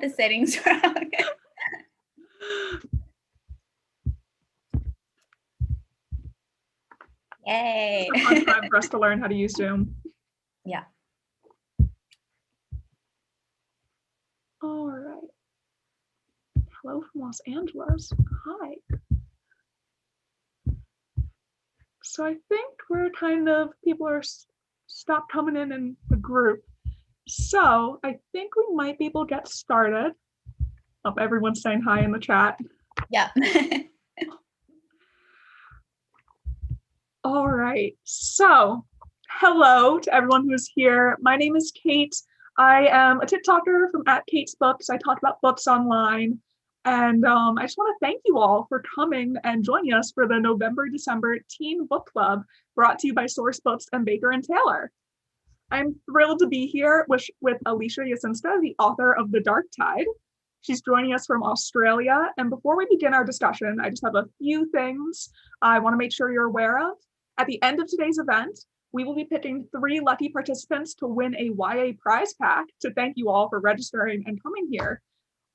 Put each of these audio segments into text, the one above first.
the settings wrong. Yay. It's a fun time for us to learn how to use Zoom. Yeah. All right. Hello from Los Angeles. Hi. So I think we're people are stopped coming in the group. So I think we might be able to get started. Hope everyone's saying hi in the chat. Yeah. All right. So hello to everyone who's here. My name is Kate. I am a TikToker from @KatesBooks. I talk about books online. And I just want to thank you all for coming and joining us for the November-December Teen Book Club brought to you by Sourcebooks and Baker and Taylor. I'm thrilled to be here with Alicia Jasinska, the author of The Dark Tide. She's joining us from Australia. And before we begin our discussion, I just have a few things I want to make sure you're aware of. At the end of today's event, we will be picking 3 lucky participants to win a YA prize pack to thank you all for registering and coming here.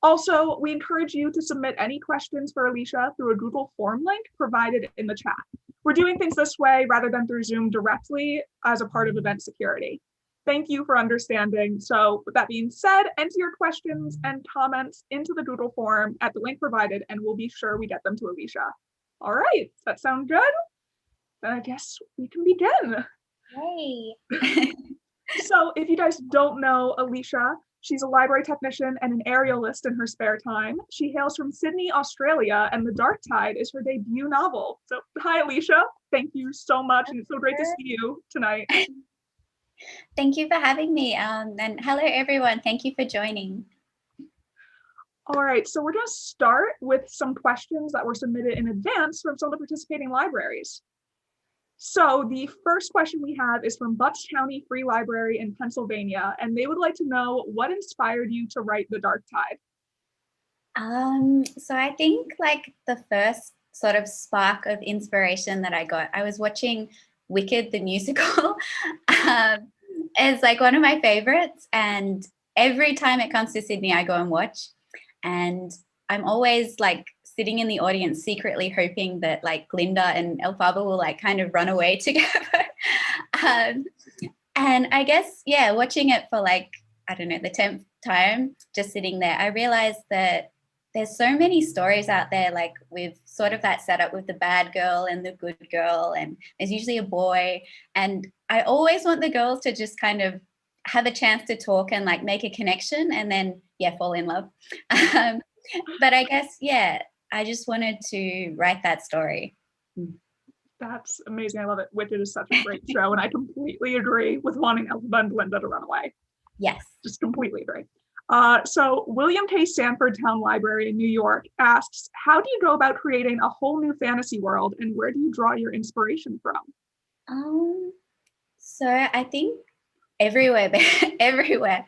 Also, we encourage you to submit any questions for Alicia through a Google form link provided in the chat. We're doing things this way rather than through Zoom directly as a part of event security. Thank you for understanding. So with that being said, enter your questions and comments into the Google form at the link provided, and we'll be sure we get them to Alicia. All right, does that sound good? Then I guess we can begin. Yay. So if you guys don't know Alicia, she's a library technician and an aerialist in her spare time. She hails from Sydney, Australia, and The Dark Tide is her debut novel. So hi, Alicia. Thank you so much, and it's so great to see you tonight. Thank you for having me. And hello, everyone. Thank you for joining. All right, so we're going to start with some questions that were submitted in advance from some of the participating libraries. So the first question we have is from Butts County Free Library in Pennsylvania, and they would like to know what inspired you to write The Dark Tide? So I think like the first sort of spark of inspiration that I got, I was watching Wicked the musical. It's like one of my favorites, and every time it comes to Sydney, I go and watch, and I'm always like sitting in the audience secretly hoping that like Glinda and Elphaba will like kind of run away together. And I guess, yeah, watching it for like, I don't know, the 10th time, just sitting there, I realized that there's so many stories out there, like with sort of that setup with the bad girl and the good girl, and there's usually a boy. And I always want the girls to just kind of have a chance to talk and like make a connection and then, yeah, fall in love. But I guess, yeah, I just wanted to write that story. That's amazing. I love it. Wicked is such a great show, and I completely agree with wanting Elphaba and Glinda to run away. Yes. Just completely agree. So William K. Sanford Town Library in New York asks, how do you go about creating a whole new fantasy world, and where do you draw your inspiration from? So I think everywhere, everywhere.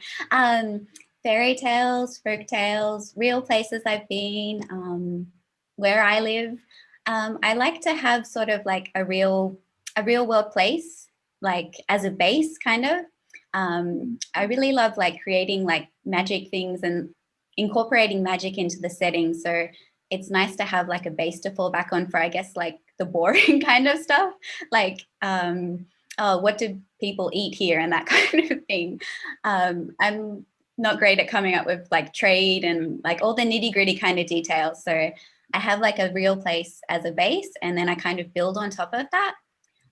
Fairy tales, folk tales, real places I've been, where I live. I like to have sort of like a real world place, like as a base kind of. I really love like creating like magic things and incorporating magic into the setting. So it's nice to have like a base to fall back on for, I guess, like the boring kind of stuff, like, oh, what do people eat here and that kind of thing. I'm not great at coming up with like trade and like all the nitty gritty kind of details. So I have like a real place as a base, and then I kind of build on top of that.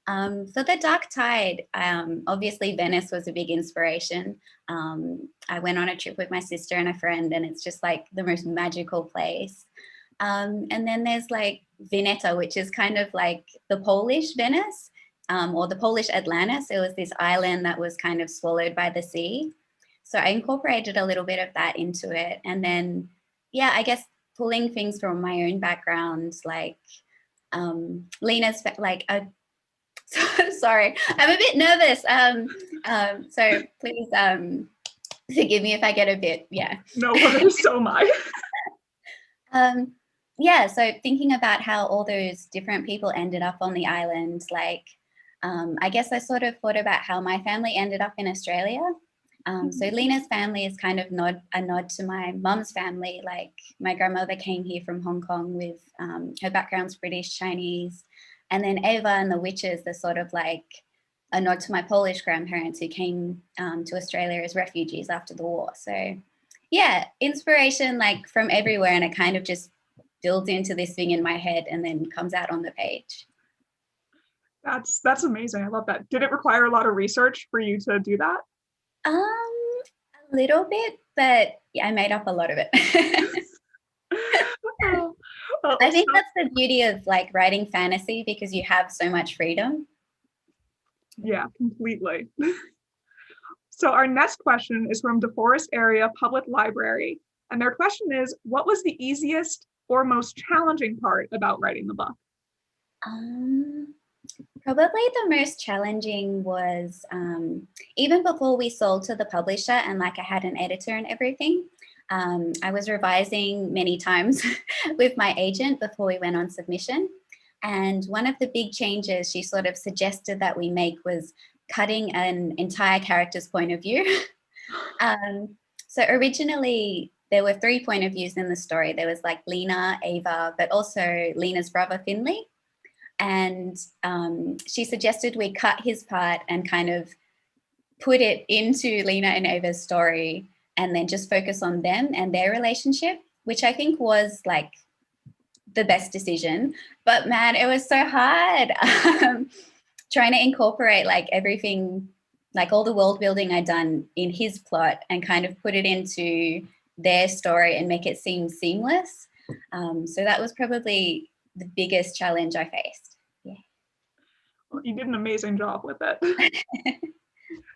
For The Dark Tide, obviously Venice was a big inspiration. I went on a trip with my sister and a friend, and it's just like the most magical place. And then there's like Vineta, which is kind of like the Polish Venice, or the Polish Atlantis. It was this island that was kind of swallowed by the sea. So I incorporated a little bit of that into it. And then, yeah, I guess pulling things from my own background, like Lena's, like a sorry, I'm a bit nervous. So please forgive me if I get a bit, yeah. No worries, so am I. Yeah, so thinking about how all those different people ended up on the island, like, I guess I sort of thought about how my family ended up in Australia. So Lena's family is kind of a nod to my mum's family. Like my grandmother came here from Hong Kong with her background's British, Chinese. And then Ava and the witches are sort of like a nod to my Polish grandparents who came to Australia as refugees after the war. So yeah, inspiration like from everywhere, and it kind of just builds into this thing in my head and then comes out on the page. That's amazing. I love that. Did it require a lot of research for you to do that? A little bit, but yeah, I made up a lot of it. I think that's the beauty of like writing fantasy, because you have so much freedom. Yeah, completely. So our next question is from DeForest Area Public Library. And their question is, what was the easiest or most challenging part about writing the book? Probably the most challenging was even before we sold to the publisher and like I had an editor and everything, I was revising many times with my agent before we went on submission. And one of the big changes she sort of suggested that we make was cutting an entire character's point of view. So originally there were 3 point of views in the story. There was like Lena, Ava, but also Lena's brother Finley. And she suggested we cut his part and kind of put it into Lena and Ava's story and then just focus on them and their relationship, which I think was like the best decision. But man, it was so hard trying to incorporate like everything, like all the world building I'd done in his plot and kind of put it into their story and make it seem seamless. So that was probably the biggest challenge I faced. Yeah. Well, you did an amazing job with it.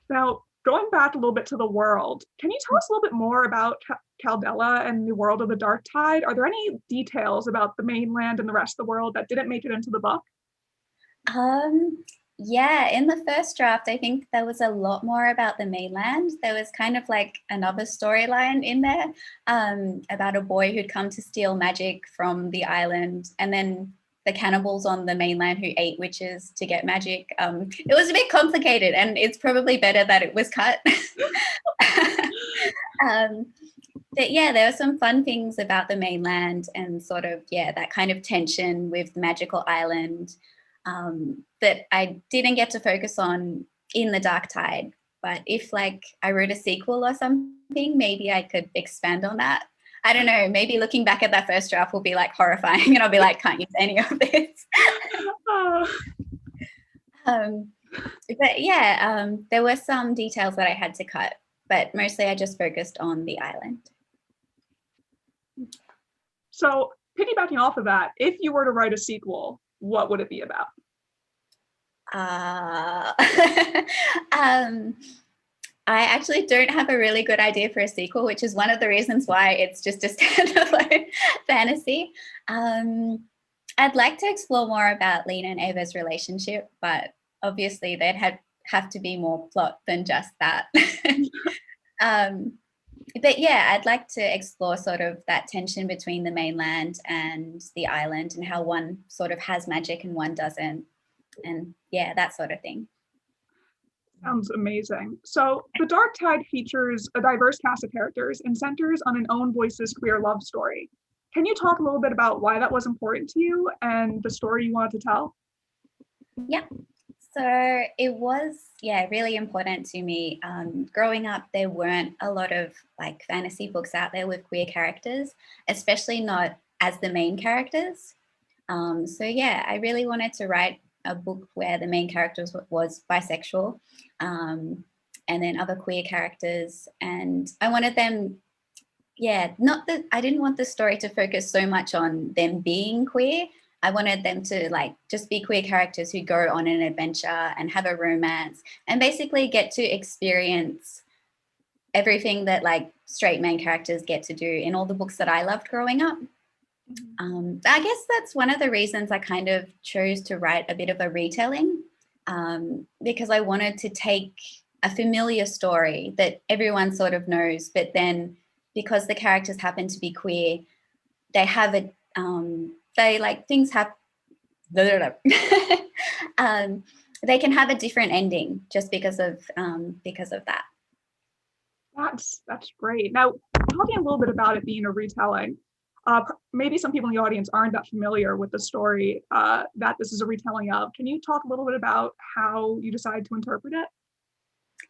Now, going back a little bit to the world, can you tell us a little bit more about Caldela and the world of the Dark Tide? Are there any details about the mainland and the rest of the world that didn't make it into the book? Yeah, in the first draft, I think there was a lot more about the mainland. There was kind of like another storyline in there about a boy who'd come to steal magic from the island, and then the cannibals on the mainland who ate witches to get magic. It was a bit complicated, and it's probably better that it was cut. But yeah, there were some fun things about the mainland and sort of, yeah, that kind of tension with the magical island that I didn't get to focus on in the Dark Tide. But if like I wrote a sequel or something, maybe I could expand on that. I don't know, maybe looking back at that first draft will be like horrifying and I'll be like, can't use any of this. But yeah, there were some details that I had to cut, but mostly I just focused on the island. So piggybacking off of that, if you were to write a sequel, what would it be about? I actually don't have a really good idea for a sequel, which is one of the reasons why it's just a standalone fantasy. I'd like to explore more about Lena and Ava's relationship, but obviously they'd have to be more plot than just that. But yeah, I'd like to explore sort of that tension between the mainland and the island and how one sort of has magic and one doesn't. And yeah, that sort of thing. Sounds amazing. So the Dark Tide features a diverse cast of characters and centers on an own voices queer love story. Can you talk a little bit about why that was important to you and the story you wanted to tell? Yeah. So it was, yeah, really important to me. Growing up, there weren't a lot of like fantasy books out there with queer characters, especially not as the main characters. So yeah, I really wanted to write a book where the main character was bisexual, and then other queer characters. And I wanted them, yeah, I didn't want the story to focus so much on them being queer. I wanted them to like just be queer characters who go on an adventure and have a romance and basically get to experience everything that like straight main characters get to do in all the books that I loved growing up. I guess that's one of the reasons I kind of chose to write a bit of a retelling, because I wanted to take a familiar story that everyone sort of knows, but then because the characters happen to be queer, they have a they like things have they can have a different ending just because of that. That's great. Now, talking a little bit about it being a retelling, maybe some people in the audience aren't that familiar with the story that this is a retelling of. Can you talk a little bit about how you decided to interpret it?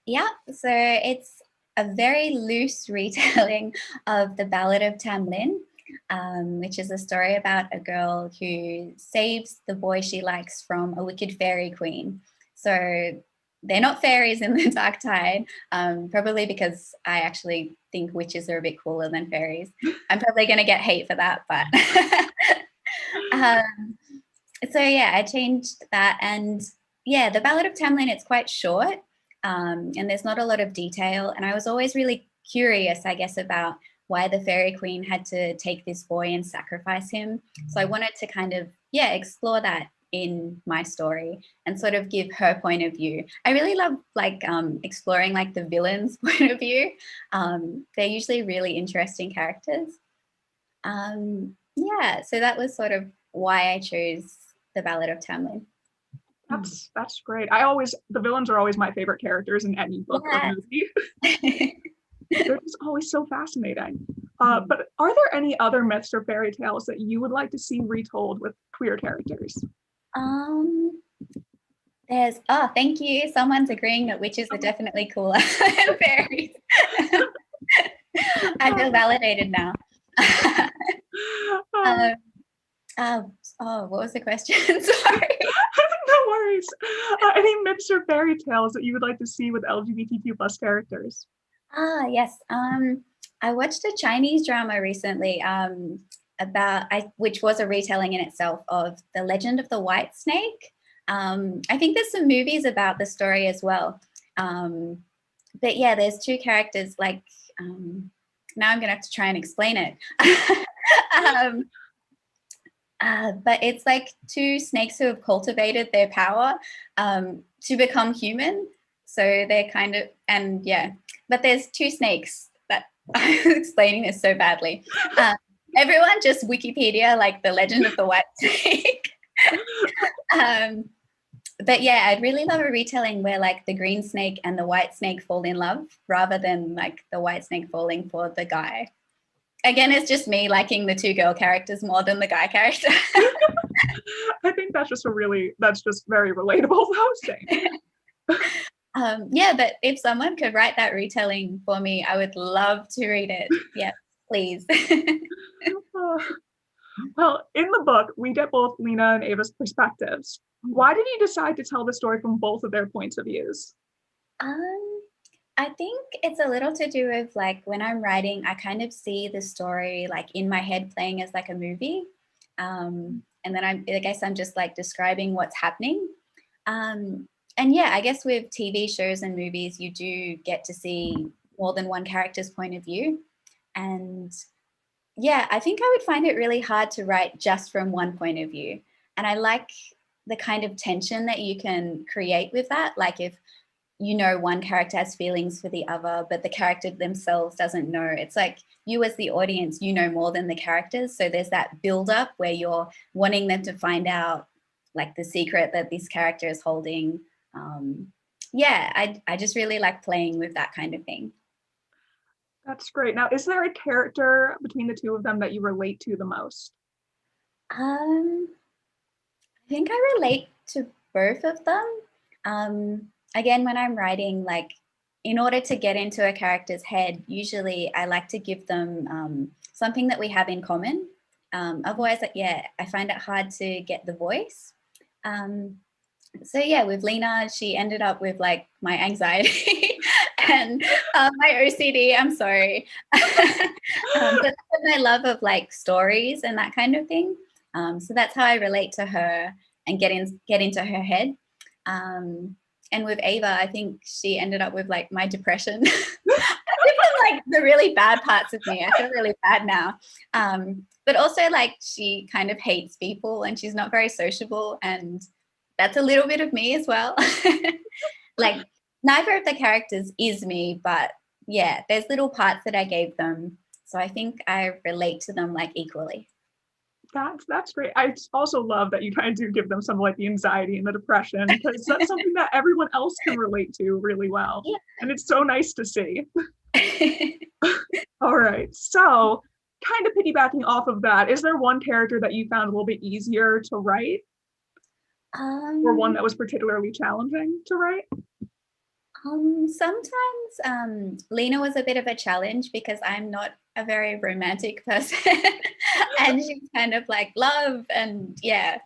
Yeah, so it's a very loose retelling of the Ballad of Tamlin, which is a story about a girl who saves the boy she likes from a wicked fairy queen. So they're not fairies in the Dark Tide, probably because I actually think witches are a bit cooler than fairies. I'm probably going to get hate for that, but so yeah, I changed that. And yeah, the Ballad of Tamlin, it's quite short, and there's not a lot of detail. And I was always really curious, I guess, about why the fairy queen had to take this boy and sacrifice him. So I wanted to kind of, yeah, explore that in my story and sort of give her point of view. I really love like exploring like the villain's point of view. They're usually really interesting characters. Yeah, so that was sort of why I chose the Ballad of Tamlin. That's great. The villains are always my favorite characters in any book or movie. They're just always so fascinating. But are there any other myths or fairy tales that you would like to see retold with queer characters? Thank you. Someone's agreeing that witches are definitely cooler than fairies. I feel validated now. What was the question? Sorry. No worries. Any myths or fairy tales that you would like to see with LGBTQ plus characters? Yes. I watched a Chinese drama recently which was a retelling in itself of The Legend of the White Snake. I think there's some movies about the story as well. But yeah, there's two characters like, now I'm going to have to try and explain it. But it's like two snakes who have cultivated their power to become human. So they're kind of, and yeah, but there's two snakes that I'm explaining this so badly. Everyone just Wikipedia like The Legend of the White Snake. But yeah, I'd really love a retelling where like the green snake and the white snake fall in love rather than like the white snake falling for the guy. Again, it's just me liking the two girl characters more than the guy character. I think that's just very relatable, though. Yeah, but if someone could write that retelling for me, I would love to read it. Yeah, please. Well, in the book, we get both Lena and Ava's perspectives. Why did you decide to tell the story from both of their points of views? I think it's a little to do with like when I'm writing, I kind of see the story like in my head playing as like a movie. And then I guess I'm just like describing what's happening. And yeah, I guess with TV shows and movies, you do get to see more than one character's point of view. And yeah, I think I would find it really hard to write just from one point of view. And I like the kind of tension that you can create with that. Like if you know one character has feelings for the other, but the character themselves doesn't know. It's like you as the audience, you know more than the characters. So there's that build up where you're wanting them to find out like the secret that this character is holding. I just really like playing with that kind of thing. That's great. Now, is there a character between the two of them that you relate to the most? I think I relate to both of them. Again, when I'm writing, like in order to get into a character's head, usually I like to give them something that we have in common. Otherwise, I find it hard to get the voice. So yeah, with Lena, she ended up with like my anxiety and my OCD. I'm sorry, but my love of like stories and that kind of thing. So that's how I relate to her and get into her head. And with Ava, I think she ended up with like my depression. I think like the really bad parts of me. I feel really bad now. But also like she kind of hates people and she's not very sociable, and that's a little bit of me as well. Like neither of the characters is me, but yeah, there's little parts that I gave them. So I think I relate to them like equally. That's great. I also love that you kind of do give them some like the anxiety and the depression, because that's something that everyone else can relate to really well. Yeah. And it's so nice to see. All right. So kind of piggybacking off of that, is there one character that you found a little bit easier to write or one that was particularly challenging to write? Sometimes Lena was a bit of a challenge because I'm not a very romantic person and she's kind of like love and yeah.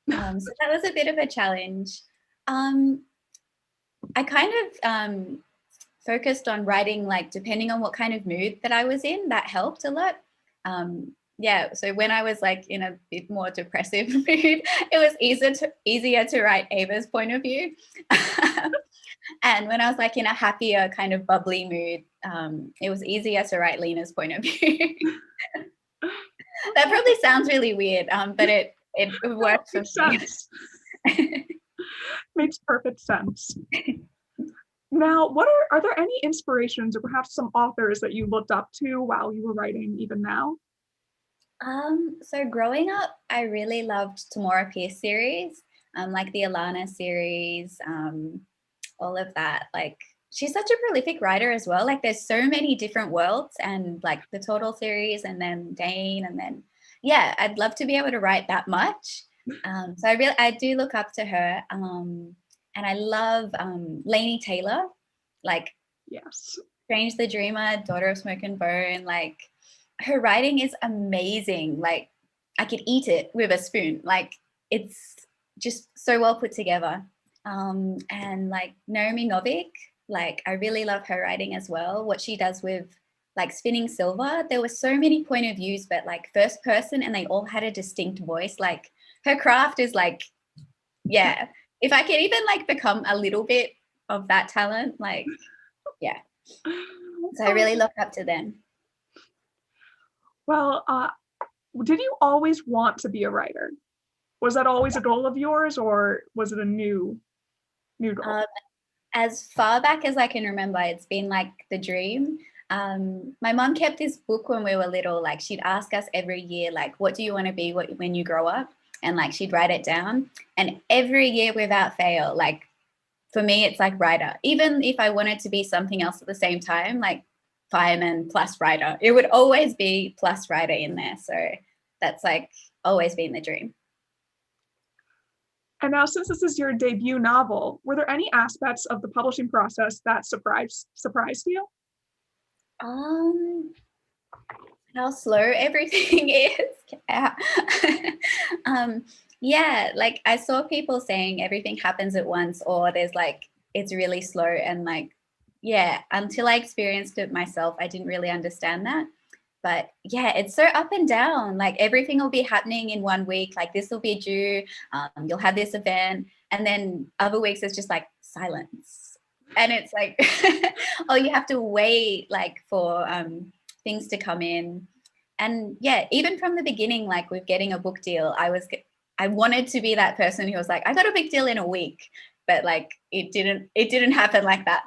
So that was a bit of a challenge. I kind of focused on writing like depending on what kind of mood that I was in. That helped a lot. Yeah, so when I was like in a bit more depressive mood, it was easier to write Ava's point of view. And when I was like in a happier kind of bubbly mood, it was easier to write Lena's point of view. That probably sounds really weird, but it works for me. Makes perfect sense. Now, are there any inspirations or perhaps some authors that you looked up to while you were writing even now? So growing up, I really loved Tamora Pierce series, like the Alana series, all of that. Like she's such a prolific writer as well. Like there's so many different worlds and like the Total series and then Dane and then yeah, I'd love to be able to write that much. So I do look up to her. And I love Laini Taylor, like yes, Strange the Dreamer, Daughter of Smoke and Bone. Like her writing is amazing. Like I could eat it with a spoon. Like it's just so well put together. And like Naomi Novik, like I really love her writing as well. What she does with like Spinning Silver, there were so many point of views, but like first person, and they all had a distinct voice. Like her craft is like, yeah. If I could even like become a little bit of that talent, like, yeah. So I really look up to them. Well, did you always want to be a writer? Was that always a goal of yours, or was it a new goal? As far back as I can remember, it's been like the dream. My mom kept this book when we were little. Like she'd ask us every year, like, what do you want to be when you grow up? And like she'd write it down. And every year without fail, like for me, it's like writer. Even if I wanted to be something else at the same time, like fireman plus writer, it would always be plus writer in there. So that's like always been the dream. And now, since this is your debut novel, were there any aspects of the publishing process that surprised you? How slow everything is. Yeah, like I saw people saying everything happens at once, or there's like it's really slow, and like yeah, until I experienced it myself, I didn't really understand that. But yeah, it's so up and down. Like everything will be happening in 1 week. Like this will be due. You'll have this event, and then other weeks it's just like silence, and it's like, oh, you have to wait like for things to come in. And yeah, even from the beginning, like with getting a book deal, I wanted to be that person who was like, I got a big deal in a week, but like it didn't happen like that.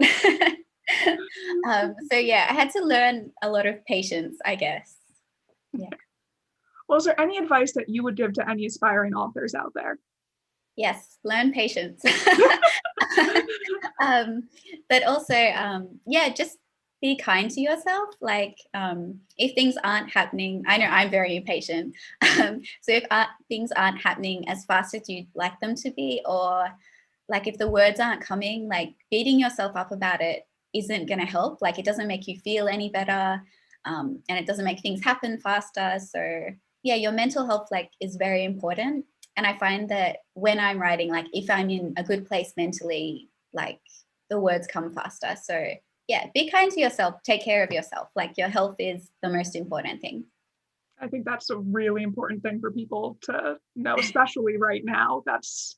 So yeah, I had to learn a lot of patience, I guess. Yeah. Well, is there any advice that you would give to any aspiring authors out there? Yes, learn patience. But also, yeah, just be kind to yourself. Like if things aren't happening, I know I'm very impatient. So if things aren't happening as fast as you'd like them to be, or like if the words aren't coming, like beating yourself up about it isn't going to help. Like it doesn't make you feel any better, and it doesn't make things happen faster. So yeah, your mental health like is very important. And I find that when I'm writing, like if I'm in a good place mentally, like the words come faster. So yeah, be kind to yourself, take care of yourself. Like your health is the most important thing. I think that's a really important thing for people to know, especially right now. That's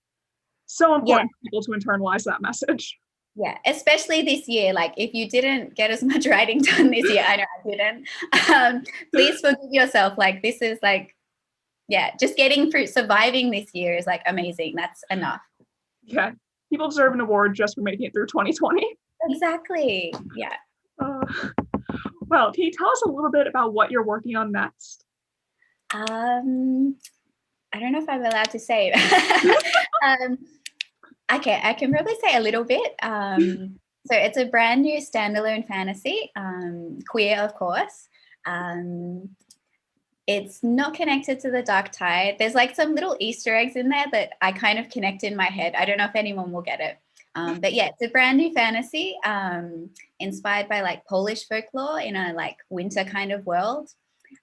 so important for people to internalize that message. Yeah, especially this year. Like if you didn't get as much writing done this year, I know I didn't, please forgive yourself. Like this is like, yeah, just getting through, surviving this year is like amazing. That's enough. Yeah, people deserve an award just for making it through 2020. Exactly, yeah. Well, can you tell us a little bit about what you're working on next? I don't know if I'm allowed to say. Okay, I can probably say a little bit. So it's a brand new standalone fantasy, queer, of course. It's not connected to the Dark Tide. There's like some little Easter eggs in there that I kind of connect in my head. I don't know if anyone will get it. But yeah, it's a brand new fantasy inspired by like Polish folklore in a like winter kind of world.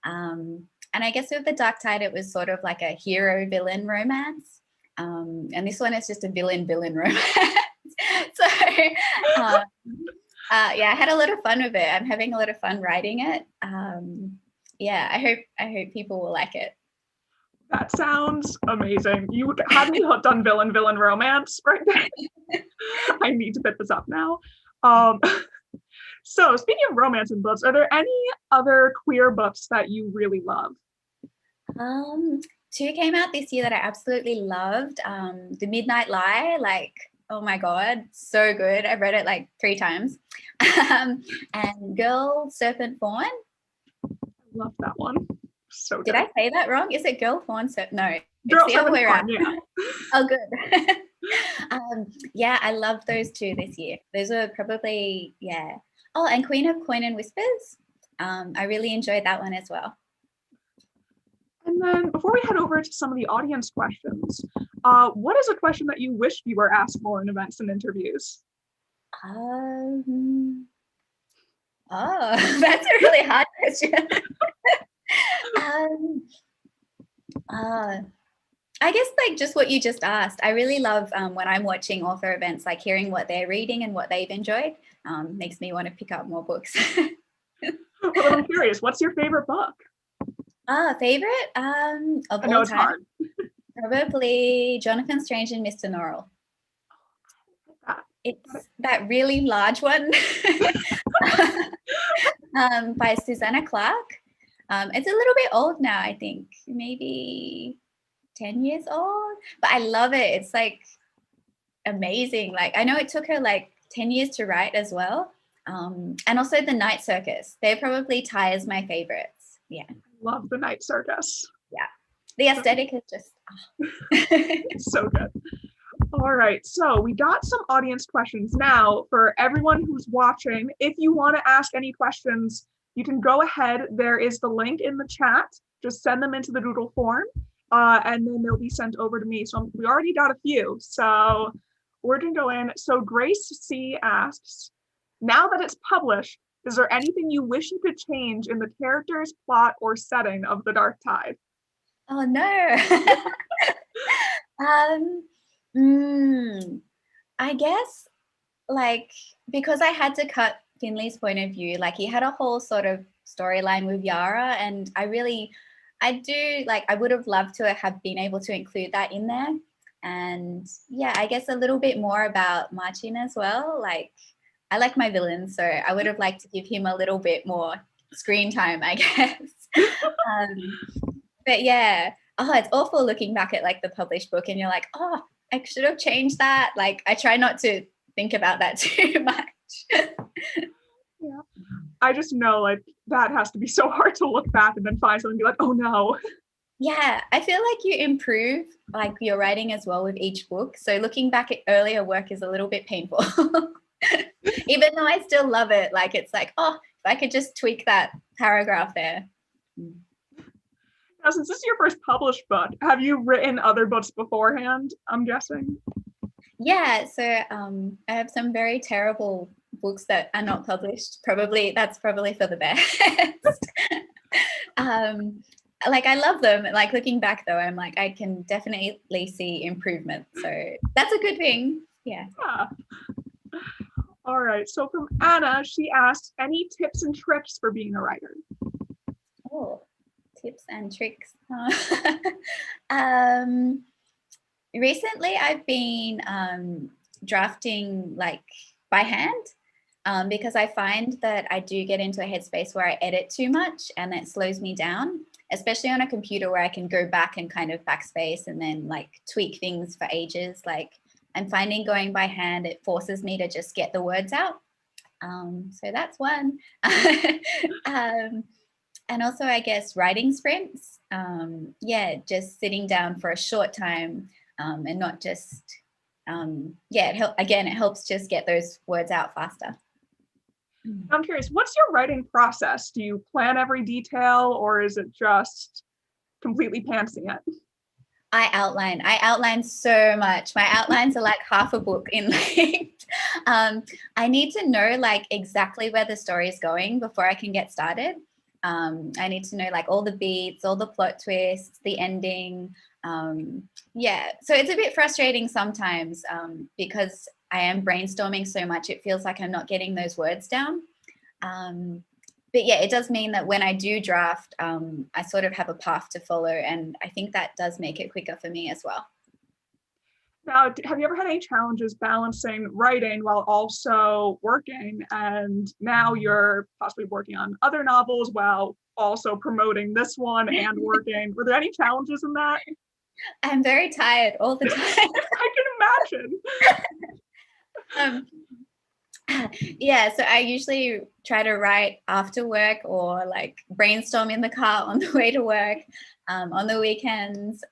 And I guess with the Dark Tide, it was sort of like a hero-villain romance. And this one is just a villain-villain romance. So yeah, I had a lot of fun with it. I'm having a lot of fun writing it. Yeah, I hope people will like it. That sounds amazing. You had me hooked on villain romance right there. I need to pick this up now. So speaking of romance in books, are there any other queer books that you really love? Two came out this year that I absolutely loved. The Midnight Lie, like, oh my God, so good. I've read it like 3 times. And Girl, Serpent, Fawn. I love that one. So good. Did I say that wrong? Is it Girl, Fawn, Serpent? No, Girl, it's the other way around. Yeah. Oh, good. Yeah, I loved those 2 this year. Those were probably, yeah. Oh, and Queen of Coin and Whispers. I really enjoyed that one as well. And then before we head over to some of the audience questions, what is a question that you wish you were asked more in events and interviews? Oh, that's a really hard question. I guess like just what you just asked. I really love when I'm watching author events, like hearing what they're reading and what they've enjoyed. Makes me want to pick up more books. Well, I'm curious, what's your favorite book? Favorite of all time? Hard. Probably Jonathan Strange and Mr. Norrell. It's that really large one by Susanna Clark. It's a little bit old now, I think, maybe 10 years old, but I love it. It's like amazing. Like I know it took her like 10 years to write as well. And also The Night Circus. They're probably Ty's my favorites. Yeah. Love The Night Circus. Yeah. The aesthetic is just so good. All right, so we got some audience questions now for everyone who's watching. If you want to ask any questions, you can go ahead. There is the link in the chat. Just send them into the Doodle form, and then they'll be sent over to me. So we already got a few, so we're gonna go in. So Grace C asks, now that it's published, is there anything you wish you could change in the characters, plot, or setting of The Dark Tide? Oh no. I guess like because I had to cut Finley's point of view, like he had a whole sort of storyline with Yara, and I would have loved to have been able to include that in there. And yeah, I guess a little bit more about Marcin as well. Like I like my villain, so I would have liked to give him a little bit more screen time, I guess. But yeah, it's awful looking back at like the published book and you're like, oh, I should have changed that. Like I try not to think about that too much. Yeah. I just know like that has to be so hard to look back and then find something and be like, oh no. Yeah, I feel like you improve like your writing as well with each book. So looking back at earlier work is a little bit painful. Even though I still love it, like it's like, oh, if I could just tweak that paragraph there. Now, since this is your first published book, have you written other books beforehand, I'm guessing? Yeah, so I have some very terrible books that are not published. That's probably for the best. Like I love them. Like looking back though, I'm like, I can definitely see improvement. So that's a good thing. Yeah. All right. So from Anna, she asks, any tips and tricks for being a writer? Oh, tips and tricks. Recently, I've been drafting like by hand because I find that I do get into a headspace where I edit too much and that slows me down, especially on a computer where I can go back and kind of backspace and then like tweak things for ages. Like I'm finding going by hand, it forces me to just get the words out. So that's one. And also, I guess, writing sprints. Yeah, just sitting down for a short time and not just yeah, it helps just get those words out faster. I'm curious, what's your writing process? Do you plan every detail, or is it just completely pantsing it? I outline so much. My outlines are like half a book in length. I need to know like exactly where the story is going before I can get started. I need to know like all the beats, all the plot twists, the ending. Yeah, so it's a bit frustrating sometimes because I am brainstorming so much. It feels like I'm not getting those words down. But yeah, it does mean that when I do draft, I sort of have a path to follow, and I think that does make it quicker for me as well. Now, have you ever had any challenges balancing writing while also working? And now you're possibly working on other novels while also promoting this one and working. Were there any challenges in that? I'm very tired all the time. I can imagine. Yeah, so I usually try to write after work or like brainstorm in the car on the way to work, on the weekends.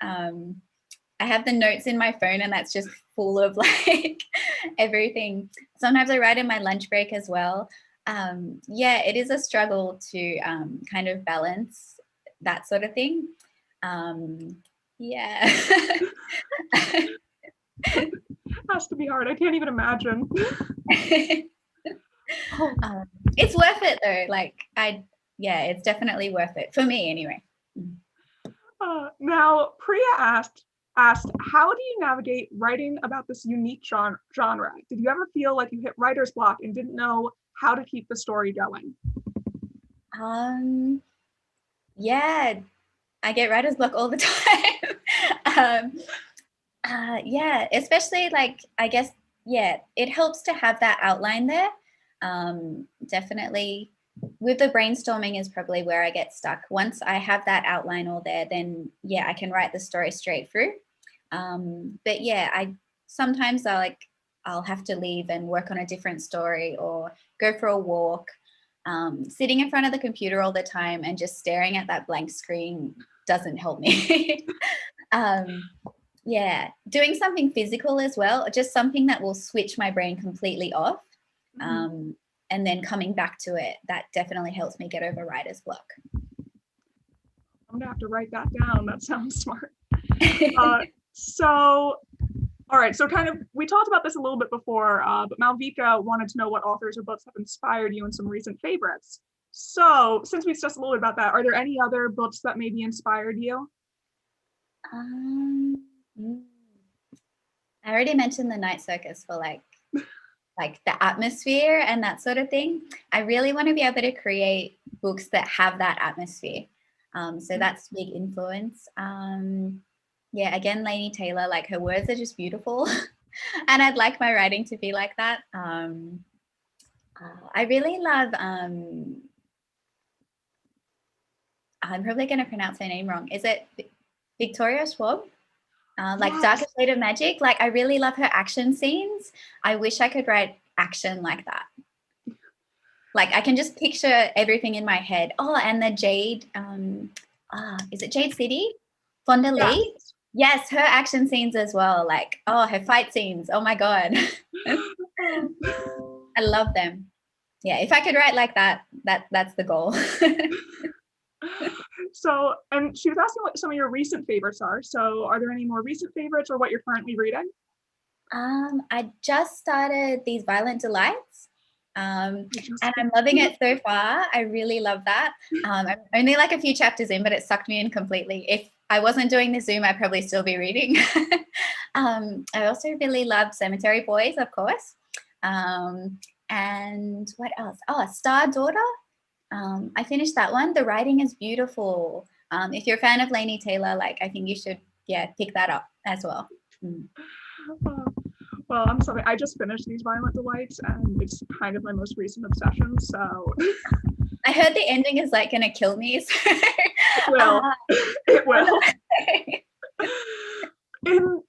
I have the notes in my phone and that's just full of like everything. Sometimes I write in my lunch break as well. Yeah, it is a struggle to kind of balance that sort of thing. Yeah. Has to be hard. I can't even imagine. It's worth it though. Like it's definitely worth it for me anyway. Now, Priya asked, how do you navigate writing about this unique genre? Did you ever feel like you hit writer's block and didn't know how to keep the story going? Yeah, I get writer's block all the time. Yeah, especially like, I guess, yeah, it helps to have that outline there. Definitely with the brainstorming is probably where I get stuck. Once I have that outline all there, then yeah, I can write the story straight through. But yeah, I'll have to leave and work on a different story or go for a walk. Sitting in front of the computer all the time and just staring at that blank screen doesn't help me. Yeah, doing something physical as well, just something that will switch my brain completely off. And then coming back to it, that definitely helps me get over writer's block. I'm gonna have to write that down. That sounds smart. So, all right, so kind of, we talked about this a little bit before, but Malvika wanted to know what authors or books have inspired you and some recent favorites. So since we discussed a little bit about that, are there any other books that maybe inspired you? I already mentioned The Night Circus for like the atmosphere and that sort of thing. I really want to be able to create books that have that atmosphere. So that's big influence. Yeah, again, Laini Taylor, like her words are just beautiful. And I'd like my writing to be like that. I really love, I'm probably going to pronounce her name wrong. Is it Victoria Schwab? Like yes. Darker Shade of Magic. Like I really love her action scenes. I wish I could write action like that. Like I can just picture everything in my head. Oh, and the Jade, is it Jade City? Fonda Lee? Yes, her action scenes as well. Like, oh, her fight scenes. Oh my God. I love them. Yeah, if I could write like that, that's the goal. So, and she was asking what some of your recent favorites are. So are there any more recent favorites or what you're currently reading? I just started These Violent Delights. And I'm loving it so far. I really love that. I'm only like a few chapters in, but it sucked me in completely. If I wasn't doing the Zoom, I'd probably still be reading. I also really love Cemetery Boys, of course. And what else? Oh, Star Daughter. I finished that one. The writing is beautiful. If you're a fan of Laini Taylor, like I think you should, pick that up as well. Well, I'm sorry. I just finished These Violent Delights, and it's kind of my most recent obsession. So I heard the ending is like gonna kill me. So it will. It will.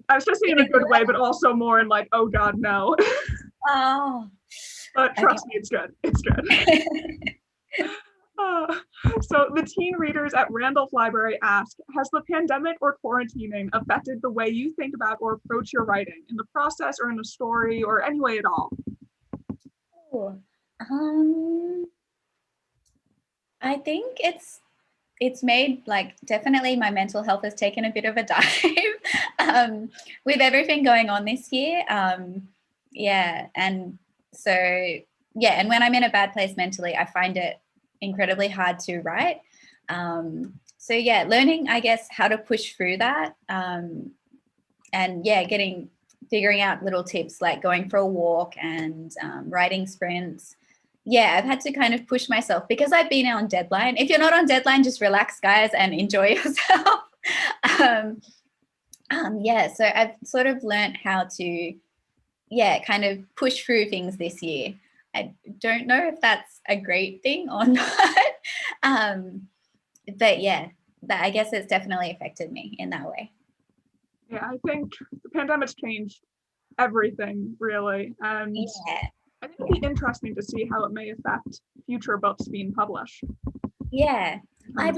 I was just saying in a good way, but also more in like, oh God, no. But trust me, it's good. It's good. So the teen readers at Randolph Library ask, has the pandemic or quarantining affected the way you think about or approach your writing in the process or in the story or any way at all? Ooh, I think it's made, like, definitely my mental health has taken a bit of a dive with everything going on this year. Yeah, and so yeah, and when I'm in a bad place mentally, I find it incredibly hard to write. So yeah, learning, I guess, how to push through that, and yeah, figuring out little tips like going for a walk and writing sprints. Yeah, I've had to kind of push myself because I've been on deadline. If you're not on deadline, just relax, guys, and enjoy yourself. Yeah, so I've sort of learned how to, yeah, kind of push through things this year. I don't know if that's a great thing or not. But yeah, I guess it's definitely affected me in that way. Yeah, I think the pandemic's changed everything, really. And Yeah. I think it'd be interesting to see how it may affect future books being published. Yeah. I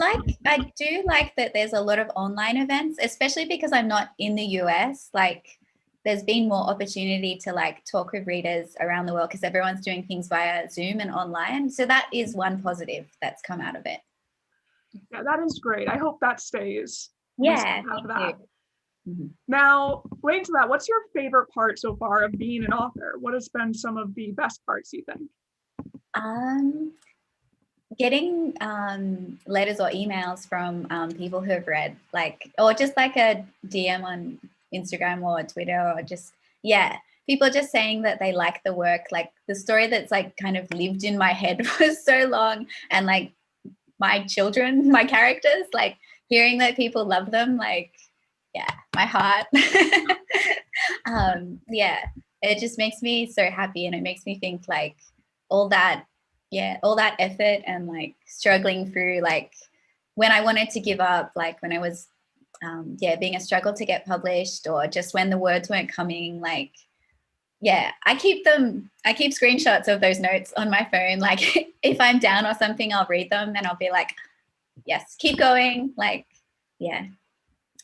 do like that there's a lot of online events, especially because I'm not in the US. Like, there's been more opportunity to like talk with readers around the world because everyone's doing things via Zoom and online. So that is one positive that's come out of it. Yeah, that is great. I hope that stays. Yeah. Have that. Mm-hmm. Now, relating to that, what's your favorite part so far of being an author? What has been some of the best parts, you think? Getting letters or emails from people who have read, like, or just like a DM on Instagram or Twitter, or just, yeah, people just saying that they like the work, like the story that's like kind of lived in my head for so long, and like my children, my characters, like hearing that people love them, like, yeah, my heart. Yeah, it just makes me so happy, and it makes me think like all that effort and like struggling through, like when I wanted to give up, like when I was being a struggle to get published, or just when the words weren't coming, like, yeah, I keep screenshots of those notes on my phone. Like if I'm down or something, I'll read them and I'll be like, yes, keep going. Like, yeah.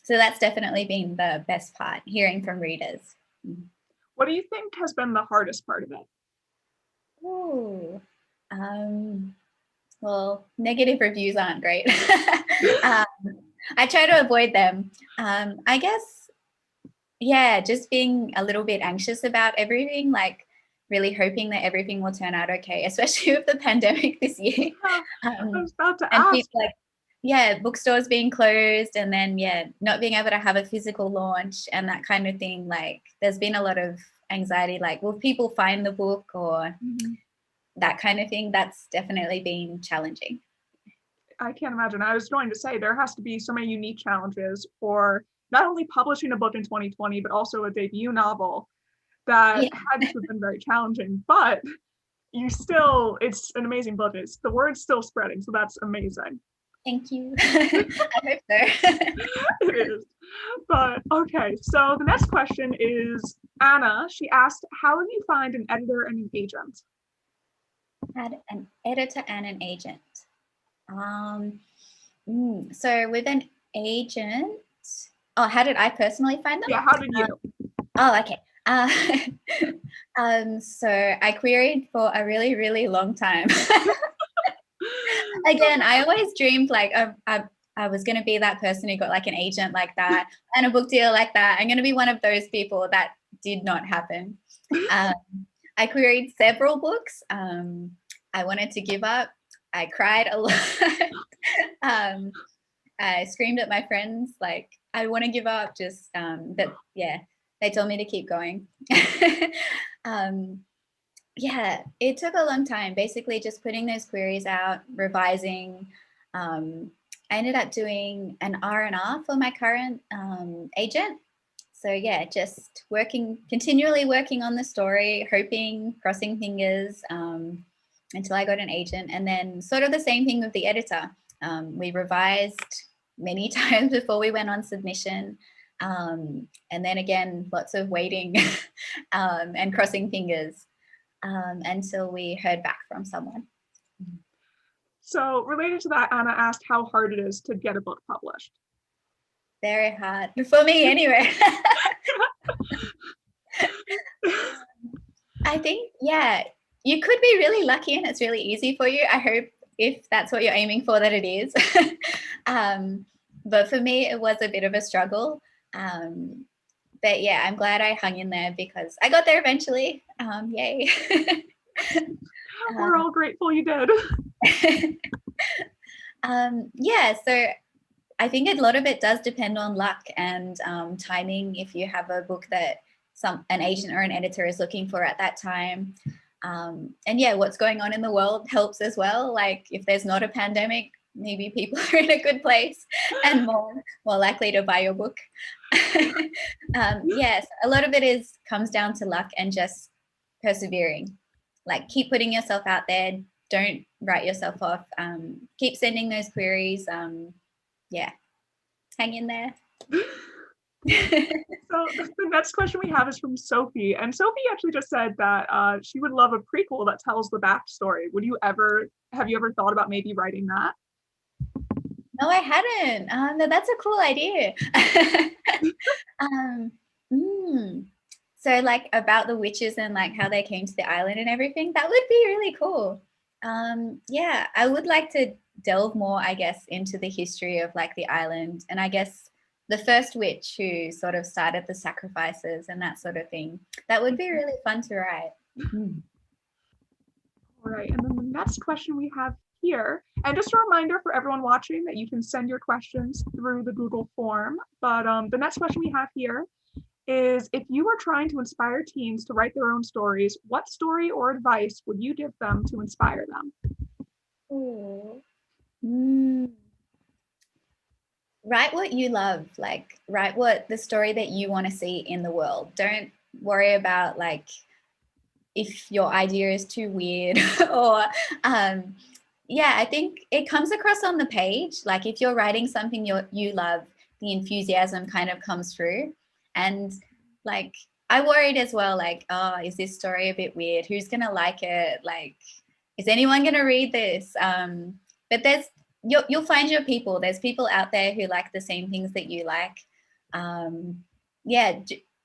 So that's definitely been the best part, hearing from readers. What do you think has been the hardest part of it? Ooh, well, negative reviews aren't great. I try to avoid them. I guess, yeah, just being a little bit anxious about everything, like really hoping that everything will turn out okay, especially with the pandemic this year. I was about to And ask. people, like, yeah, bookstores being closed, and then, yeah, not being able to have a physical launch and that kind of thing. Like, there's been a lot of anxiety, like, will people find the book, or that kind of thing. That's definitely been challenging. I can't imagine. I was going to say there has to be so many unique challenges for not only publishing a book in 2020, but also a debut novel that had to have been very challenging. But it's an amazing book. The word's still spreading, so that's amazing. Thank you. I hope so. It is. But okay, so the next question is Anna. She asked, how do you find an editor and an agent? Had an editor and an agent. So with an agent, how did I personally find them? Yeah, how did you? Okay. So I queried for a really, really long time. Again, I always dreamed like I was going to be that person who got like an agent like that and a book deal like that. I'm going to be one of those people. That did not happen. I queried several books. I wanted to give up. I cried a lot. I screamed at my friends, like, I want to give up, just, but yeah, they told me to keep going. Yeah, it took a long time, basically just putting those queries out, revising. I ended up doing an R&R for my current agent. So yeah, just continually working on the story, hoping, crossing fingers, until I got an agent. And then sort of the same thing with the editor. We revised many times before we went on submission. And then again, lots of waiting and crossing fingers until we heard back from someone. So related to that, Anna asked how hard it is to get a book published. Very hard for me anyway. I think, yeah, you could be really lucky and it's really easy for you. I hope if that's what you're aiming for, that it is. But for me, it was a bit of a struggle. But yeah, I'm glad I hung in there because I got there eventually. Yay. We're all grateful you did. Yeah, so I think a lot of it does depend on luck and timing. If you have a book that an agent or an editor is looking for at that time. And yeah, what's going on in the world helps as well. Like if there's not a pandemic, maybe people are in a good place and more likely to buy your book. Yes, a lot of it comes down to luck and just persevering. Like keep putting yourself out there. Don't write yourself off. Keep sending those queries. Yeah, hang in there. So the next question we have is from Sophie, and Sophie actually just said that she would love a prequel that tells the backstory. Have you ever thought about maybe writing that? No, I hadn't. No, that's a cool idea. So like about the witches and like how they came to the island and everything, that would be really cool. Yeah, I would like to delve more, I guess, into the history of like the island, and I guess the first witch who sort of started the sacrifices and that sort of thing. That would be really fun to write. All right, and then the next question we have here, and just a reminder for everyone watching that you can send your questions through the Google form, but the next question we have here is, if you were trying to inspire teens to write their own stories, what story or advice would you give them to inspire them? Write what you love, like write what the story that you want to see in the world. Don't worry about like if your idea is too weird or yeah, I think it comes across on the page. Like if you're writing something you love, the enthusiasm kind of comes through. And like I worried as well, like, oh, is this story a bit weird? Who's gonna like it? Like, is anyone gonna read this? But you'll find your people. There's people out there who like the same things that you like. Yeah,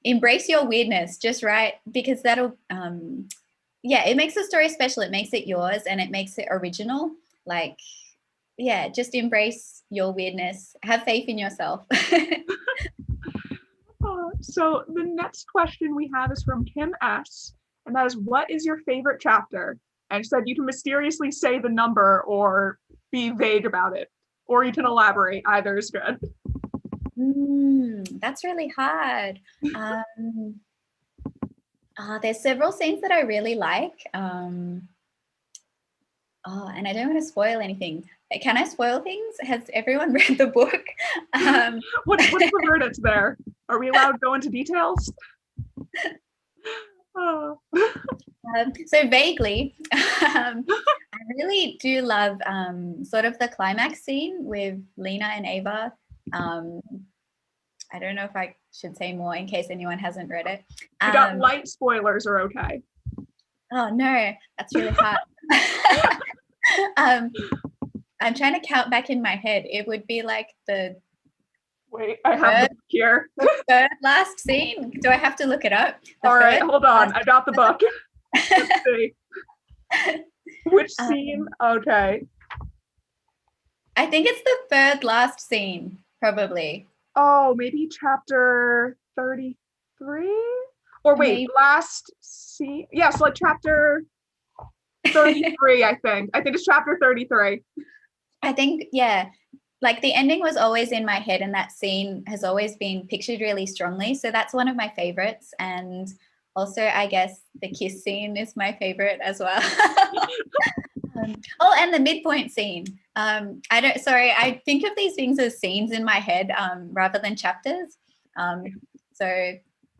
embrace your weirdness. Just write, because that'll yeah, it makes the story special. It makes it yours and it makes it original. Like, yeah, just embrace your weirdness. Have faith in yourself. So the next question we have is from Kim S. And that is, what is your favorite chapter? And she said you can mysteriously say the number or be vague about it, or you can elaborate. Either is good. That's really hard. There's several scenes that I really like. And I don't want to spoil anything. Can I spoil things? Has everyone read the book? What's the verdict there? Are we allowed to go into details? So vaguely, I really do love sort of the climax scene with Lena and Ava. I don't know if I should say more in case anyone hasn't read it. We got light spoilers are okay. Oh no, that's really hard. I'm trying to count back in my head. It would be like Wait, I have the book here. The third last scene. Do I have to look it up? All right, hold on. I got the book. Let's see. Which scene? Okay. I think it's the third last scene, probably. Oh, maybe chapter 33? Or wait, maybe. Last scene? Yeah, so like chapter 33, I think. I think it's chapter 33. I think, yeah. Like the ending was always in my head and that scene has always been pictured really strongly. So that's one of my favorites. And also, I guess the kiss scene is my favorite as well. And the midpoint scene. I think of these things as scenes in my head rather than chapters. So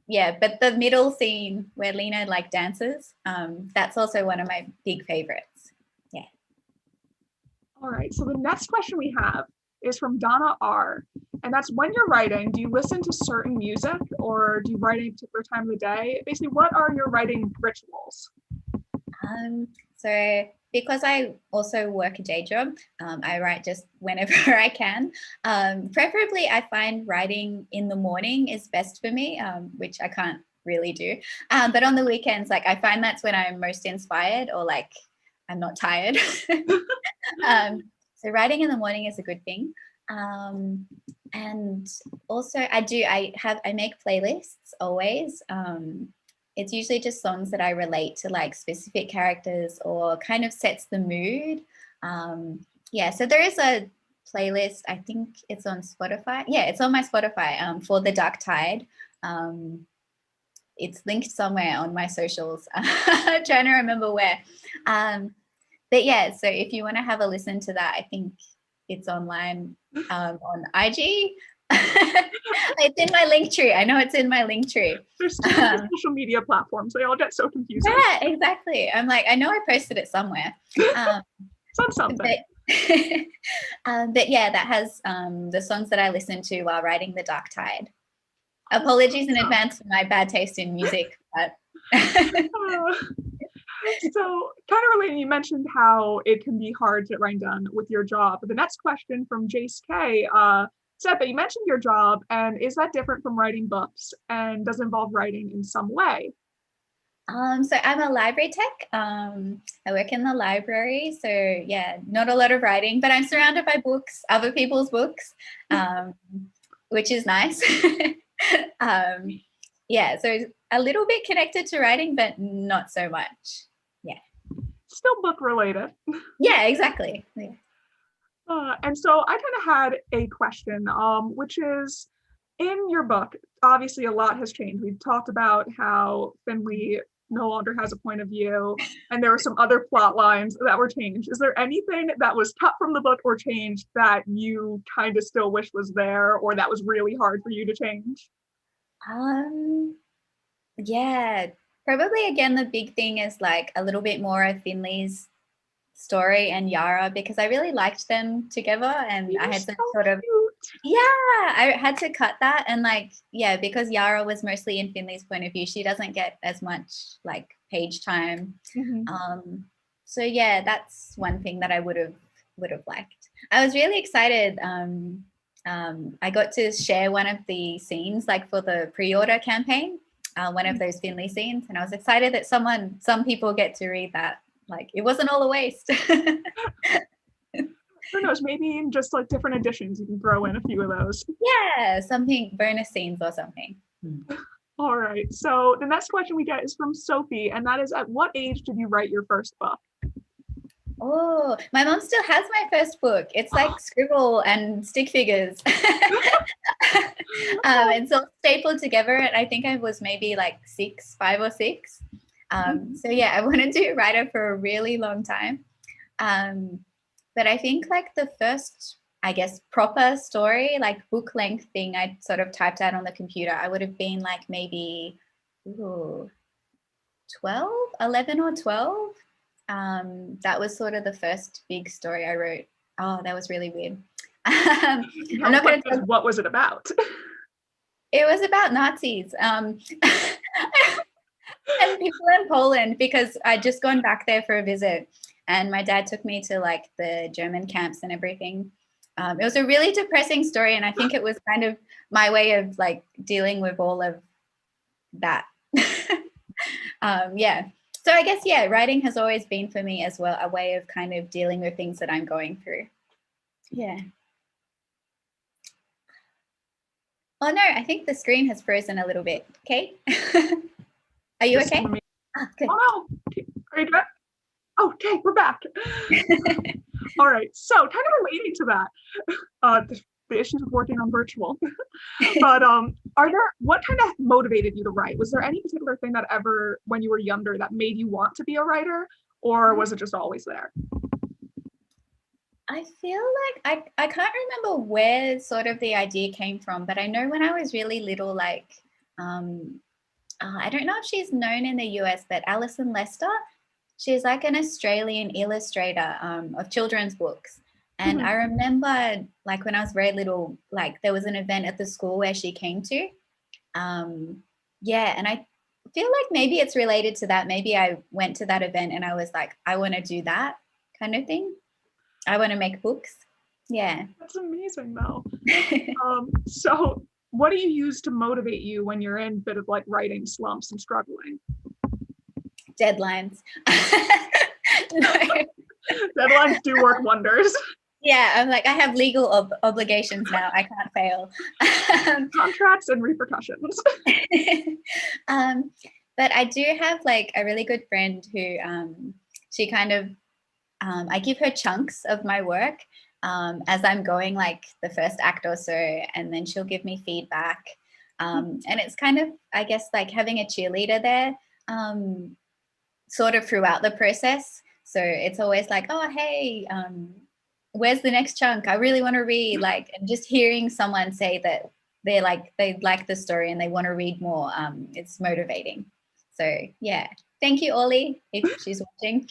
yeah, but the middle scene where Lena like dances, that's also one of my big favorites. Yeah. All right, so the next question we have is from Donna R. And that's, when you're writing, do you listen to certain music or do you write at a particular time of the day? Basically, what are your writing rituals? So because I also work a day job, I write just whenever I can. Preferably, I find writing in the morning is best for me, which I can't really do. But on the weekends, like I find that's when I'm most inspired, or like I'm not tired. So writing in the morning is a good thing. And also I make playlists always. It's usually just songs that I relate to like specific characters or kind of sets the mood. Yeah, so there is a playlist. I think it's on Spotify. Yeah, it's on my Spotify for The Dark Tide. It's linked somewhere on my socials. I'm trying to remember where. But yeah, so if you want to have a listen to that, I think it's online on IG. It's in my link tree. I know it's in my link tree. There's too many social media platforms. They all get so confusing. Yeah, exactly. I'm like, I know I posted it somewhere. It's on something. But yeah, that has the songs that I listen to while writing The Dark Tide. Apologies in advance for my bad taste in music. But so kind of related, you mentioned how it can be hard to get writing done with your job. The next question from Jace K said that you mentioned your job, and is that different from writing books, and does it involve writing in some way? So I'm a library tech. I work in the library, so yeah, not a lot of writing, but I'm surrounded by books, other people's books, which is nice. Yeah, so a little bit connected to writing, but not so much. Yeah. Still book related. Yeah, exactly. Yeah. And so I kind of had a question, which is, in your book, obviously a lot has changed. We've talked about how Finley no longer has a point of view, and there were some other plot lines that were changed. Is there anything that was cut from the book or changed that you kind of still wish was there, or that was really hard for you to change? Yeah, probably again the big thing is like a little bit more of Finley's story and Yara, because I really liked them together, and I had to sort of I had to cut that, and like because Yara was mostly in Finley's point of view, she doesn't get as much like page time. So yeah, that's one thing that I would have liked. I was really excited. I got to share one of the scenes like for the pre-order campaign, one of those Finley scenes, and I was excited that some people get to read that. Like it wasn't all a waste. Who knows, maybe in just like different editions you can throw in a few of those. Yeah, something, bonus scenes or something. All right, so the next question we get is from Sophie, and that is, at what age did you write your first book? Oh, my mom still has my first book. It's like scribble and stick figures. It's all stapled together, and I think I was maybe like 5 or 6. So yeah, I wanted to write it for a really long time. But I think like the first, I guess, proper story, like book length thing I sort of typed out on the computer, I would have been like maybe 11 or 12. That was sort of the first big story I wrote. Oh, that was really weird. I'm not going to. What was it about? It was about Nazis. And people in Poland, because I'd just gone back there for a visit, and my dad took me to like the German camps and everything. It was a really depressing story, and I think it was kind of my way of like dealing with all of that. Yeah. So I guess, writing has always been for me as well a way of kind of dealing with things that I'm going through. Yeah. Oh no, I think the screen has frozen a little bit. Okay. Are you okay? Oh, good. Oh no. Are you good? Oh, okay, we're back. All right. So kind of relating to that, the issues of working on virtual. But what kind of motivated you to write? Was there any particular thing that ever, when you were younger, that made you want to be a writer, or was it just always there? I feel like I can't remember where sort of the idea came from, but I know when I was really little, like I don't know if she's known in the US, but Alison Lester, she's like an Australian illustrator of children's books. And I remember like when I was very little, like there was an event at the school where she came to. And I feel like maybe it's related to that. Maybe I went to that event and I was like, I want to do that. kind of thing. I want to make books. Yeah. That's amazing though. So what do you use to motivate you when you're in a bit of like writing slumps and struggling? Deadlines. No. Deadlines do work wonders. Yeah, I'm like, I have legal obligations now. I can't fail. Contracts and repercussions. But I do have like a really good friend who she kind of, I give her chunks of my work as I'm going like the first act or so, and then she'll give me feedback. And it's kind of, I guess, like having a cheerleader there sort of throughout the process. So it's always like, oh, hey, where's the next chunk? I really want to read. Like, and just hearing someone say that they like the story and they want to read more, it's motivating. So yeah, thank you, Ollie, if she's watching.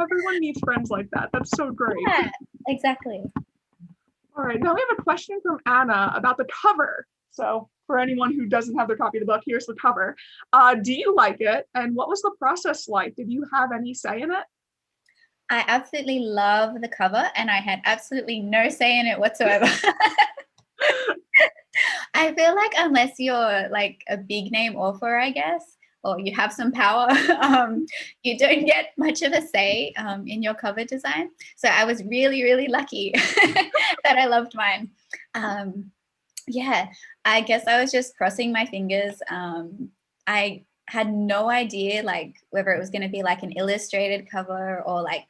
Everyone needs friends like that. That's so great. Yeah, exactly. All right, now we have a question from Anna about the cover. So for anyone who doesn't have their copy of the book, here's the cover. Do you like it? And what was the process like? Did you have any say in it? I absolutely love the cover, and I had absolutely no say in it whatsoever. I feel like unless you're like a big name author, I guess, or you have some power, you don't get much of a say in your cover design. So I was really, really lucky that I loved mine. Yeah, I guess I was just crossing my fingers. I had no idea like whether it was going to be like an illustrated cover or like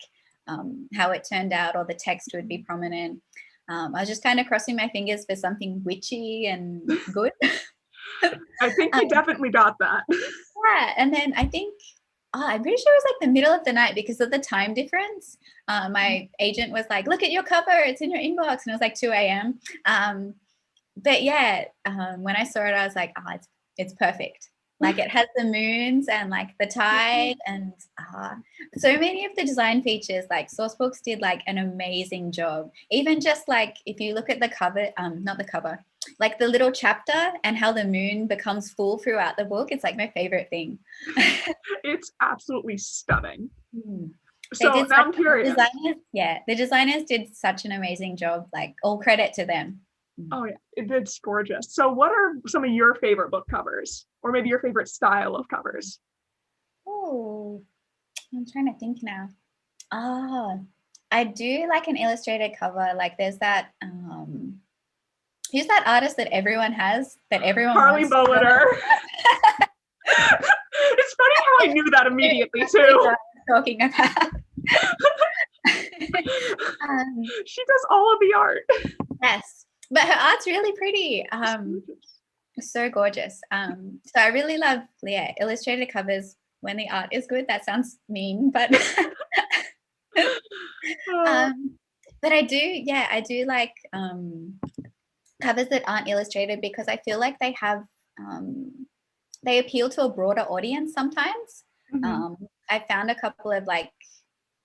how it turned out or the text would be prominent. I was just kind of crossing my fingers for something witchy and good. I think you definitely got that. Yeah, and then I think, I'm pretty sure it was like the middle of the night because of the time difference. My agent was like, look at your cover, it's in your inbox. And it was like 2 a.m. But yeah, when I saw it, I was like, oh, it's perfect. Like it has the moons and like the tide and so many of the design features, like Sourcebooks did like an amazing job. Even just like if you look at the cover, not the cover, like the little chapter and how the moon becomes full throughout the book, it's like my favorite thing. It's absolutely stunning. So now I'm curious. The designers did such an amazing job. Like all credit to them. Oh yeah, it's gorgeous. So what are some of your favorite book covers, or maybe your favorite style of covers? Oh, I'm trying to think now. I do like an illustrated cover. Like there's that who's that artist that everyone has that everyone Harley wants Bollitter. It's funny how I knew that immediately too. Talking about. She does all of the art. Yes, but her art's really pretty. So gorgeous. So I really love illustrated covers when the art is good. That sounds mean, but but I do like covers that aren't illustrated because I feel like they have they appeal to a broader audience sometimes. I found a couple of like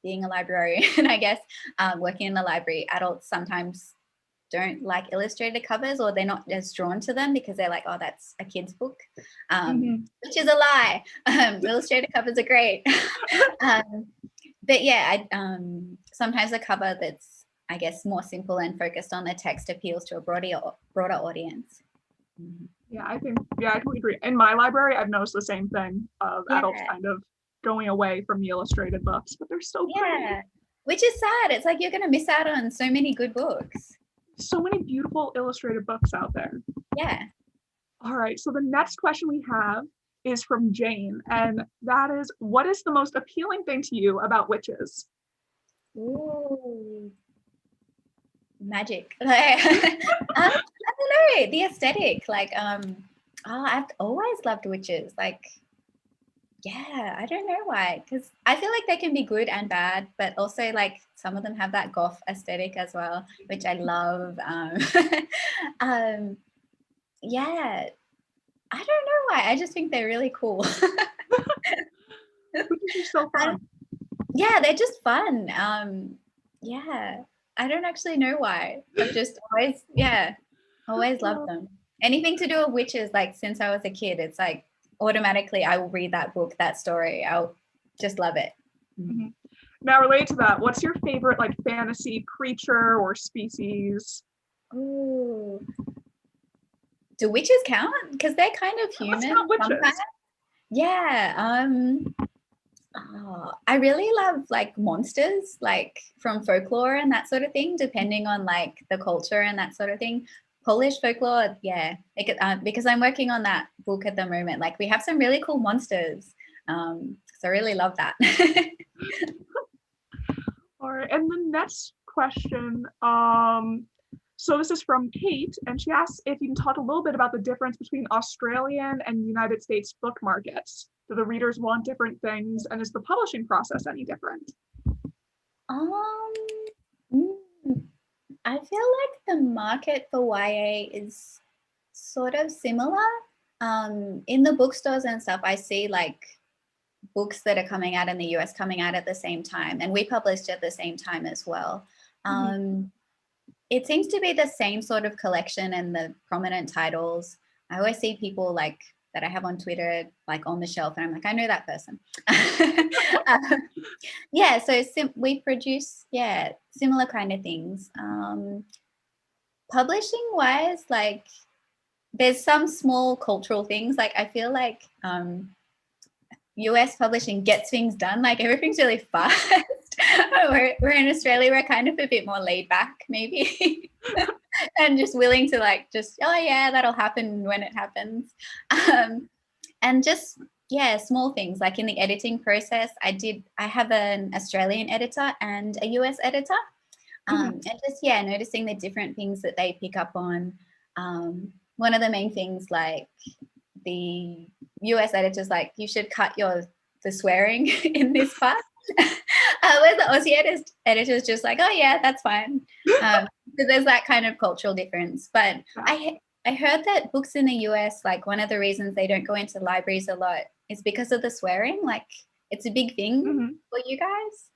being a librarian, I guess, working in the library, adults sometimes don't like illustrated covers or they're not as drawn to them because they're like, oh, that's a kid's book, which is a lie. Illustrated covers are great. But yeah, sometimes a cover that's, I guess, more simple and focused on the text appeals to a broader audience. Yeah, I completely agree. In my library, I've noticed the same thing of adults kind of going away from the illustrated books, but they're so pretty. Which is sad. It's like you're going to miss out on so many good books. So many beautiful illustrated books out there. Yeah. All right, so the next question we have is from Jane, and that is, what is the most appealing thing to you about witches? Ooh. Magic. I don't know, the aesthetic. Like, I've always loved witches. Like, yeah, I don't know why, because I feel like they can be good and bad, but also like some of them have that goth aesthetic as well, which I love. Yeah, I don't know why. I just think they're really cool. Witches are so fun. Yeah, they're just fun. Yeah, I don't actually know why. I've just always loved them. Anything to do with witches, like since I was a kid, it's like automatically I will read that book, that story. I'll just love it. Now, related to that, what's your favorite like fantasy creature or species? Ooh. Do witches count? Because they're kind of human. Let's count witches. Sometimes. Yeah. I really love like monsters, like from folklore and that sort of thing, depending on like the culture and that sort of thing. Polish folklore, yeah, because I'm working on that book at the moment. Like we have some really cool monsters, so I really love that. All right, and the next question, so this is from Kate, and she asks if you can talk a little bit about the difference between Australian and United States book markets. Do the readers want different things, and is the publishing process any different? Mm, I feel like the market for YA is sort of similar. In the bookstores and stuff, I see like books that are coming out in the US coming out at the same time, and we published at the same time as well. It seems to be the same sort of collection and the prominent titles. I always see people like that I have on Twitter, like on the shelf, and I'm like, I know that person. Yeah, so we produce, yeah, similar kind of things. Publishing wise, like there's some small cultural things. Like I feel like US publishing gets things done. Like everything's really fast. we're in Australia, we're kind of a bit more laid back, maybe, and just willing to like just, oh yeah, that'll happen when it happens. And just, yeah, small things like in the editing process, I have an Australian editor and a US editor. And just, yeah, noticing the different things that they pick up on. One of the main things, like the US editors, like, you should cut the swearing in this part. Where the Aussie editor's just like, oh yeah, that's fine. So there's that kind of cultural difference. But I heard that books in the US, like one of the reasons they don't go into libraries a lot is because of the swearing. Like it's a big thing for you guys.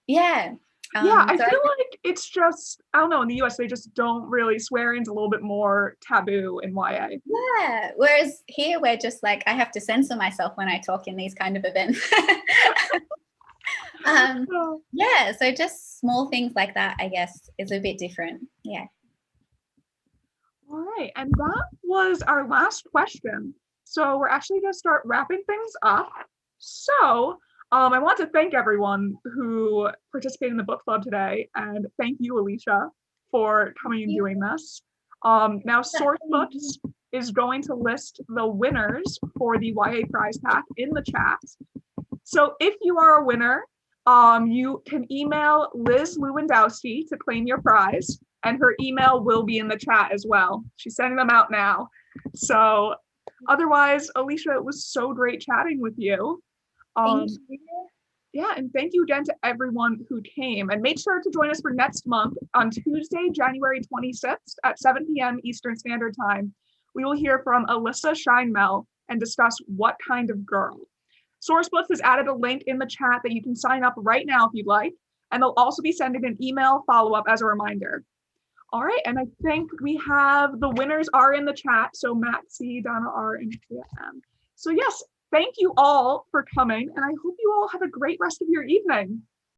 Yeah. I feel like it's just, I don't know, in the US, they just don't really, swearing's a little bit more taboo in YA. Yeah. Whereas here, we're just like, I have to censor myself when I talk in these kind of events. Yeah. So just small things like that, I guess, is a bit different. Yeah. All right. And that was our last question. So we're actually going to start wrapping things up. So I want to thank everyone who participated in the book club today, and thank you, Alicia, for coming and doing this. Now, Sourcebooks is going to list the winners for the YA prize pack in the chat. So if you are a winner, you can email Liz Lewandowski to claim your prize, and her email will be in the chat as well. She's sending them out now. So otherwise, Alicia, it was so great chatting with you. Thank you. Yeah, and thank you again to everyone who came. And make sure to join us for next month on Tuesday, January 26th at 7 p.m. Eastern Standard Time. We will hear from Alyssa Scheinmel and discuss What Kind of Girl. Sourcebooks has added a link in the chat that you can sign up right now if you'd like, and they'll also be sending an email follow-up as a reminder. All right, and I think we have the winners are in the chat. So Matt C, Donna R, and Tia M. So yes, thank you all for coming, and I hope you all have a great rest of your evening.